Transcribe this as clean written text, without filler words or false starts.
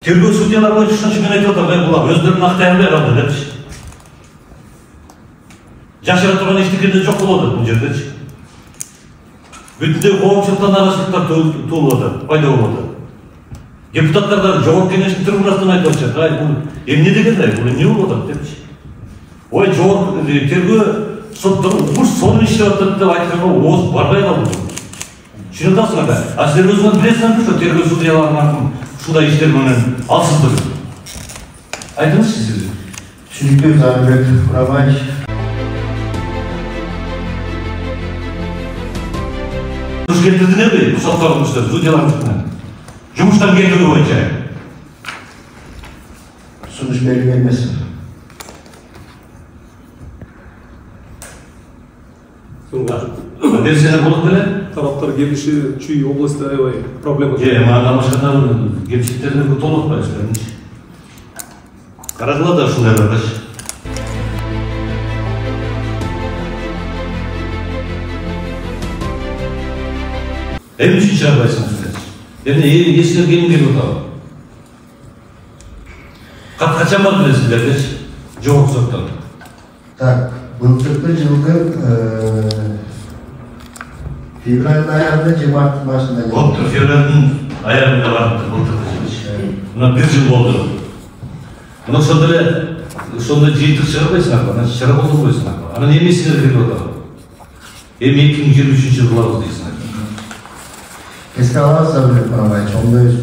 Тергөө судьялар боюнча ушунчу мен айтып атам, булар өздөрүнүн актаярында калды депчи. Жашыра турган эчтекеде жок болот бул жердечи. Бүтүндөй коомчулуктан арачылыктар туулуп атат, пайда болуп атат. Депутаттар да жогорку кеңештин трибунасынан айтып атышат, ай бул эмне дегенде, бул эмне болуп атат депчи. Ой, жогорку тергөө соттор ур сонун иштеп атат деп айтканга ооз барбай калды. Түшүнүп атасыңар, а силер өзүңөр билесиңер ошо тергөө судьяларынын ушундай иштер менен алсыздыгы. Айтыңызчы сиз. Түшүнүктүү Зайырбек Курабаевич. Келтирдиңерби соттормуштар, судьялардыкына? Жумуштан кетирүү боюнча. Сунуш берилген эмес. Нерселер болуп беле? Тараптар келиши Чүй области аябай проблема. Мага башка келишиттерди толук атпайсызбы? Карагыла да ушундай барбачы. Эмне үчүн чыгарбайсыңыз силер? Эмне эсилерге эмне келип атабы? Качан бар билесиздерчи? Жогорку соттон. Так, былтыркы жылкы февраль аягында 20 башында. Болуптур, февралдын аягында барды былтыркы жылы. Мына 1 жыл болду. Мына ошондо эле ошондой жыйынтык чыгарбайсыңарбы? Анан чара колдонбойсуңарбы? Анан эмне силерге келип атабы? Эми 2023 жылы кылабыз дейсиңер. Escalada Zayırбек Курабаевич, 15